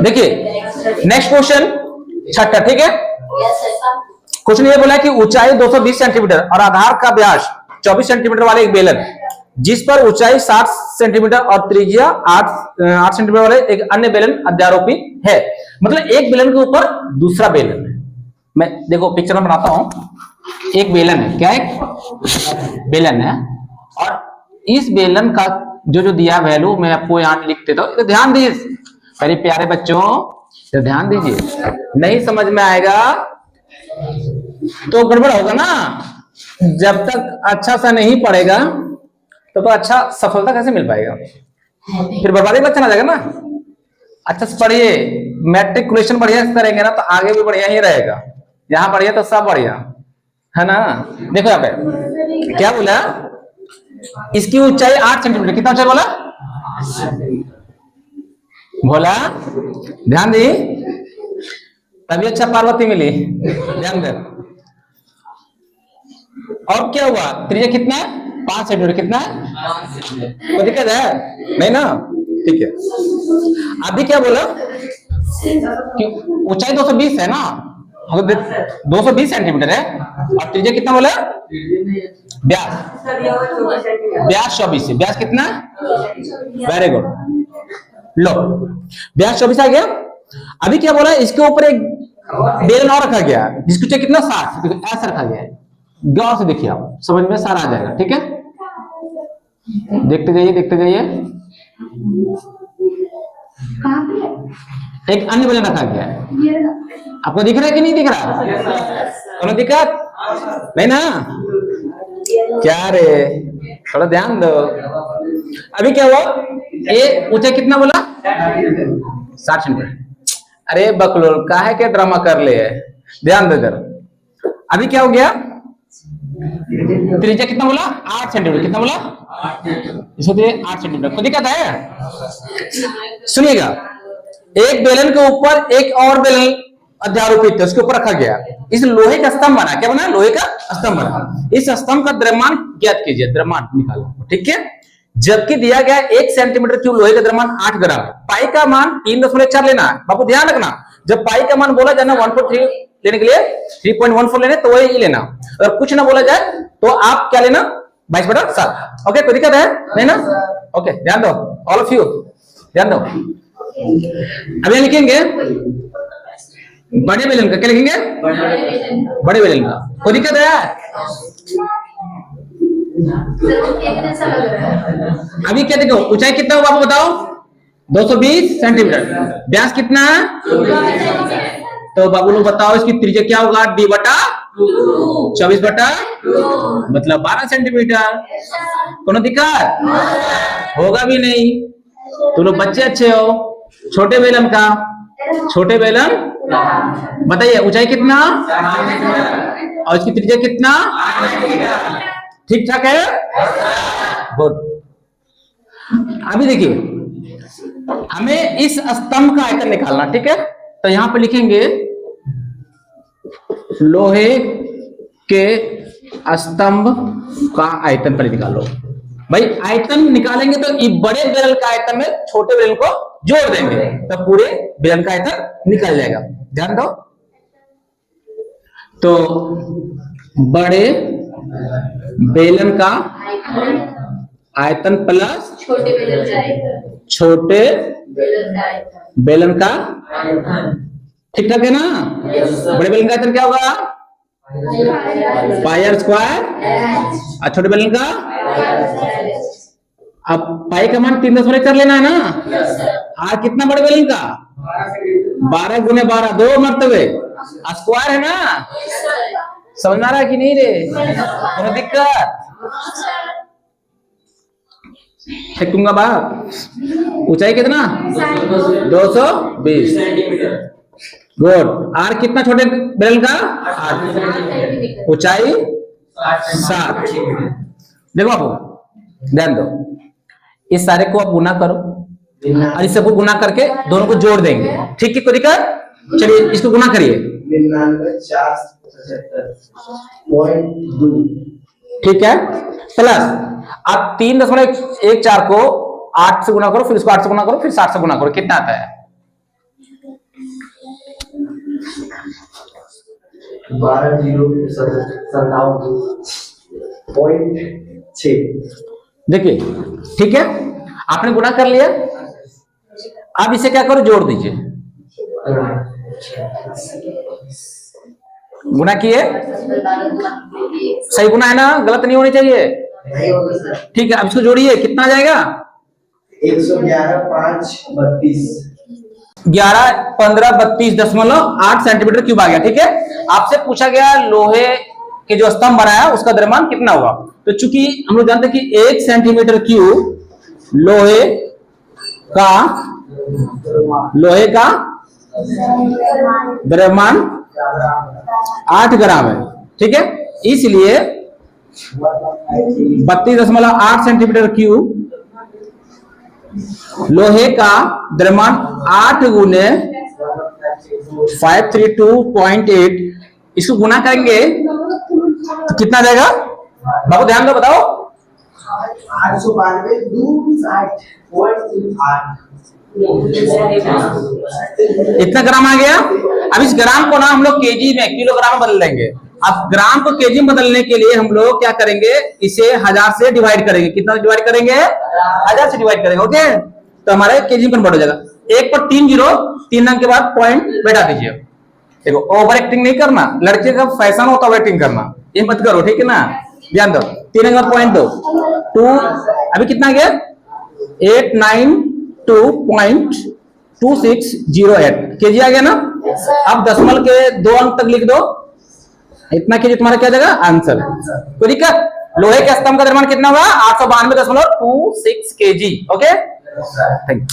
देखिए next question छठा, ठीक है। क्वेश्चन ये बोला है कि ऊंचाई 220 सेंटीमीटर और आधार का व्यास 24 सेंटीमीटर वाले एक बेलन जिस पर ऊंचाई 60 सेंटीमीटर और त्रिज्या 8 सेंटीमीटर वाले एक अन्य बेलन अध्यारोपित है। मतलब एक बेलन के ऊपर दूसरा बेलन है। मैं देखो पिक्चर में बनाता हूं। एक बेलन है, क्या एक बेलन है, और इस बेलन का जो जो दिया वैल्यू मैं आपको यहां लिख देता हूं, तो ध्यान दीजिए मेरे प्यारे बच्चों, तो ध्यान दीजिए। नहीं समझ में आएगा तो गड़बड़ होगा ना। जब तक अच्छा सा नहीं पढ़ेगा तो अच्छा सफलता कैसे मिल पाएगा, फिर बर्बादी का लक्षण आ जाएगा ना। अच्छा से पढ़िए, मैट्रिकुलेशन बढ़िया से करेंगे ना तो आगे भी बढ़िया ही रहेगा। यहाँ बढ़िया तो सब बढ़िया है ना। देखो यहाँ पे क्या बोला, इसकी ऊंचाई 8 सेंटीमीटर, कितना ऊंचाई बोला, बोला ध्यान दी, तभी अच्छा पार्वती मिली, ध्यान दे। और क्या हुआ, त्रिज्या कितना, 5 सेंटीमीटर, कितना, कोई दिक्कत है नहीं ना, ठीक है। अभी क्या बोला कि ऊंचाई 220 है ना, 220 सेंटीमीटर है, और त्रिज्या कितना बोला, व्यास 24 है, व्यास कितना, वेरी गुड, लो व्यास 24 आ गया। अभी क्या बोला, इसके ऊपर एक बेलन और रखा गया जिसकी ऊंचाई कितना, 60, ऐसा रखा गया है। गौर से देखिए, आप समझ में सारा आ जाएगा, ठीक है। देखते जाइए देखते जाइए। एक अन्य बेलन रखा गया है, आपको दिख रहा है कि नहीं दिख रहा, कोनो दिक्कत नहीं ना, क्या रे, थोड़ा ध्यान दो। अभी क्या हुआ, ये ऊंचाई कितना बोला, 60 सेंटीमीटर। अरे बकलोल काहे के ड्रामा कर ले, ध्यान दो इधर। अभी क्या हो गया, त्रिज्या कितना बोला, 8 सेंटीमीटर, कितना बोला, 8 सेंटीमीटर, कोई दिक्कत है। सुनिएगा, एक बेलन के ऊपर एक और बेलन अध्यारोपित है, उसके ऊपर रखा गया, इस लोहे का स्तंभ बना, क्या बना, लोहे का स्तंभ बना। इस स्तंभ का द्रव्यमान ज्ञात कीजिए, द्रव्यमान निकालो, ठीक है। जबकि दिया गया 1 सेंटीमीटर क्यूब लोहे का द्रव्यमान 8 ग्राम, पाई का मान 3.4 लेना है। बाबू ध्यान रखना, जब पाई का मान बोला जाए 1.3 लेने के लिए 3.14 लेने, तो वही लेना। अगर कुछ ना बोला जाए तो आप क्या लेना, 22/7। ओके, कोई दिक्कत है नहीं ना, ओके, ध्यान दो, ऑल ऑफ यू ध्यान दो। अभी लिखेंगे बड़े बेलन का, क्या लिखेंगे, बड़े बेलन का, कोई दिक्कत है। अभी क्या देखो, ऊंचाई कितना होगा आपको बताओ, 220 सेंटीमीटर, व्यास कितना, तो बाबू लोग बताओ इसकी त्रिज्या क्या होगा, d/2, 24/2, मतलब 12 सेंटीमीटर। कोनो दिक्कत होगा भी नहीं, तुम लोग बच्चे अच्छे हो। छोटे बेलन का, छोटे बेलन बताइए ऊंचाई कितना और इसकी त्रिज्या कितना, ठीक ठाक है, गुड। अभी देखिए, हमें इस स्तंभ का आयतन निकालना, ठीक है। तो यहां पे लिखेंगे लोहे के स्तंभ का आयतन पर निकालो। भाई आयतन निकालेंगे तो बड़े बेलन का आयतन में छोटे बेलन को जोड़ देंगे तो पूरे बेलन का आयतन निकल जाएगा, ध्यान दो। तो बड़े बेलन का आयतन प्लस छोटे बेलन का, ठीक ठाक है ना। बड़े बेलन का आयतन क्या होगा, पाई r स्क्वायर, और छोटे बेलन का, अब पाई का मान 3.4 लेना है ना। आर कितना बड़े बेलन का, 12 × 12, 2 मरतबे, स्क्वायर है ना, समझ में आ रहा है कि नहीं रे, कोई दिक्कत, फेंकूंगा बाप। ऊंचाई कितना, 220 गुड। आर कितना छोटे बेलन का, 8, ऊंचाई 7। देखो आप ध्यान दो, इस सारे को आप गुना करो और इस सबको गुना करके दोनों को जोड़ देंगे, ठीक है, कोई दिक्कत। चलिए इसको गुना करिए, 99,470.2, ठीक है, प्लस आप 3.14 को 8 से गुना करो, फिर इसको 8 से गुना करो, फिर 60 से गुना करो, कितना आता है, 12,097.6। देखिए, ठीक है, आपने गुणा कर लिया। अब इसे क्या करो, जोड़ दीजिए। गुणा किए, सही गुणा है ना, गलत नहीं होनी चाहिए। ठीक है, अब इसको जोड़िए, कितना आ जाएगा? 111,532। 11,15,32.8 सेंटीमीटर क्यूब आ गया। ठीक है, आपसे पूछा गया लोहे के जो स्तंभ बनाया उसका द्रव्यमान कितना हुआ। तो चूंकि हम लोग जानते हैं कि 1 सेंटीमीटर क्यूब लोहे का द्रव्यमान 8 ग्राम है। ठीक है, इसलिए 32.8 सेंटीमीटर क्यूब लोहे का द्रव्यमान 8 गुने 532.8, इसको गुना करेंगे तो कितना जाएगा बाबू, ध्यान दो, बताओ। 892.8। इतना ग्राम आ गया। अब इस ग्राम को ना हम लोग केजी में, किलोग्राम में बदल देंगे। अब ग्राम को केजी में बदलने के लिए हम लोग क्या करेंगे, इसे 1000 से डिवाइड करेंगे। कितना डिवाइड करेंगे? 1000 से डिवाइड करेंगे। ओके, तो हमारे केजी में कन्वर्ट हो जाएगा। 1 पर 3 जीरो, 3 अंक के बाद पॉइंट बैठा दीजिए। देखो, ओवर एक्टिंग नहीं करना, लड़के का फैशन होता है ओवर एक्टिंग करना, ये मत करो। ठीक है ना, ध्यान दो। 3 अंक के बाद पॉइंट दो, 2। अभी कितना गया? 892.2608 केजी आ गया ना। अब दशमलव के 2 अंक तक लिख दो, इतना केजी तुम्हारा क्या जाएगा? आंसर। कोई दिक्कत? लोहे के स्तंभ का द्रव्यमान कितना हुआ? 892.26 केजी। Okay, thank you.